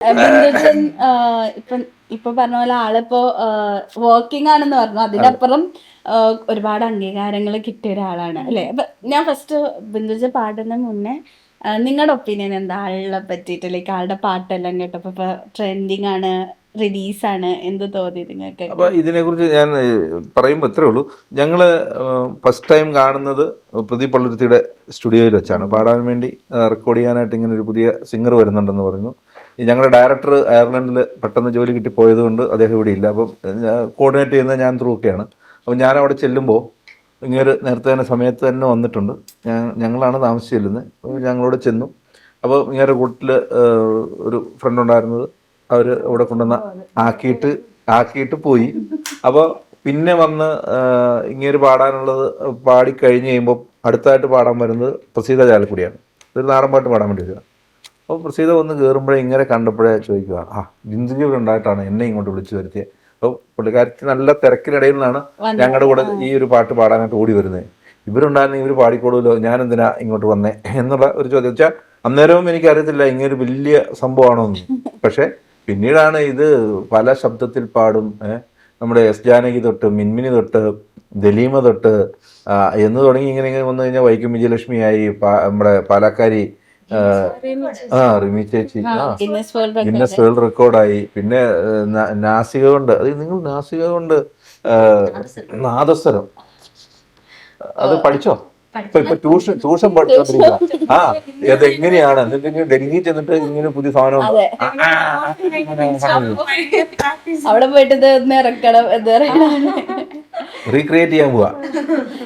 ബിന്ദുജൻ ഇപ്പൊ ഇപ്പൊ പറഞ്ഞ പോലെ ആളിപ്പോ വർക്കിംഗ് ആണെന്ന് പറഞ്ഞു. അതിനപ്പുറം ഒരുപാട് അംഗീകാരങ്ങൾ കിട്ടിയ ഒരാളാണ് അല്ലെ. അപ്പൊ ഞാൻ ഫസ്റ്റ് ബിന്ദുജൻ പാടുന്ന മുന്നേ നിങ്ങളുടെ ഒപ്പീനിയൻ എന്താ ആളെ പറ്റിയിട്ട്? ലൈക്ക് ആളുടെ പാട്ടെല്ലാം കേട്ടപ്പോ ഇപ്പൊ ട്രെൻഡിങ് ആണ്, റിലീസാണ്, എന്ത് തോന്നി നിങ്ങൾക്ക്? അപ്പൊ ഇതിനെക്കുറിച്ച് ഞാൻ പറയുമ്പോൾ ഇത്രേ ഉള്ളൂ. ഞങ്ങള് ഫസ്റ്റ് ടൈം കാണുന്നത് പ്രദീപ് പള്ളുരുത്തിയുടെ സ്റ്റുഡിയോയിൽ വെച്ചാണ്. പാടാൻ വേണ്ടി റെക്കോർഡ് ചെയ്യാനായിട്ട് ഇങ്ങനെ ഒരു പുതിയ സിംഗർ വരുന്നുണ്ടെന്ന് പറഞ്ഞു. ഞങ്ങളുടെ ഡയറക്ടർ അയർലൻഡിൽ പെട്ടെന്ന് ജോലി കിട്ടി പോയത് കൊണ്ട് അദ്ദേഹം ഇവിടെ ഇല്ല. അപ്പം കോർഡിനേറ്റ് ചെയ്യുന്നത് ഞാൻ ത്രൂ ഒക്കെയാണ്. അപ്പം ഞാൻ അവിടെ ചെല്ലുമ്പോൾ ഇങ്ങനെ നേരത്തെ തന്നെ സമയത്ത് തന്നെ വന്നിട്ടുണ്ട്. ഞങ്ങളാണ് താമസിച്ച് ചെല്ലുന്നത്. ഞങ്ങളോട് ചെന്നു. അപ്പോൾ ഇങ്ങനെ കൂട്ടിൽ ഒരു ഫ്രണ്ട് ഉണ്ടായിരുന്നത് അവർ ഇവിടെ കൊണ്ടുവന്ന് ആക്കിയിട്ട് പോയി. അപ്പോൾ പിന്നെ വന്ന് ഇങ്ങനെ പാടാനുള്ളത് പാടിക്കഴിഞ്ഞ് കഴിയുമ്പോൾ അടുത്തായിട്ട് പാടാൻ വരുന്നത് പ്രസീത ചാലക്കുടിയാണ്. ഒരു നാടൻ പാട്ട് പാടാൻ വേണ്ടി വരിക. അപ്പോൾ പ്രസീത വന്ന് കയറുമ്പോഴേ ഇങ്ങനെ കണ്ടപ്പോഴേ ചോദിക്കുക, ബിന്ദുജി ഇവിടെ ഉണ്ടായിട്ടാണ് എന്നെ ഇങ്ങോട്ട് വിളിച്ചു വരുത്തിയത്. അപ്പോൾ പുള്ളിക്കാരത്തി നല്ല തിരക്കിനിടയിൽ നിന്നാണ് ഞങ്ങളുടെ കൂടെ ഈ ഒരു പാട്ട് പാടാനായിട്ട് ഓടി വരുന്നത്. ഇവരുണ്ടായിരുന്നെങ്കിൽ ഇവർ പാടിക്കോളൂല്ലോ, ഞാനെന്തിനാ ഇങ്ങോട്ട് വന്നേ എന്നുള്ള ഒരു ചോദ്യം. വെച്ചാൽ അന്നേരവും എനിക്കറിയത്തില്ല ഇങ്ങനൊരു വലിയ സംഭവമാണോ എന്ന്. പക്ഷേ പിന്നീടാണ് ഇത് പല ശബ്ദത്തിൽ പാടും. നമ്മുടെ എസ് ജാനകി തൊട്ട് മിൻമിനി തൊട്ട് ദലീമ തൊട്ട് എന്ന് തുടങ്ങി ഇങ്ങനെ വന്നു കഴിഞ്ഞാൽ വൈക്കം വിജയലക്ഷ്മിയായി, നമ്മുടെ പാലക്കാരി റിമി ചേച്ചി ഗിന്നസ് വേൾഡ് റെക്കോർഡായി. പിന്നെ നാസിക കൊണ്ട്, അത് നിങ്ങൾ നാസിക കൊണ്ട് നാദസ്വരം അത് പഠിച്ചോ? ഇപ്പൊ ട്യൂഷൻ പഠിച്ചോണ്ടിരിക്കുക. അതെങ്ങനെയാണ് എന്നിട്ട് ഡൽഹി ചെന്നിട്ട് ഇങ്ങനെ പുതിയ സാധനം അവിടെ പോയിട്ട് റീക്രിയേറ്റ് ചെയ്യാൻ പോവാ.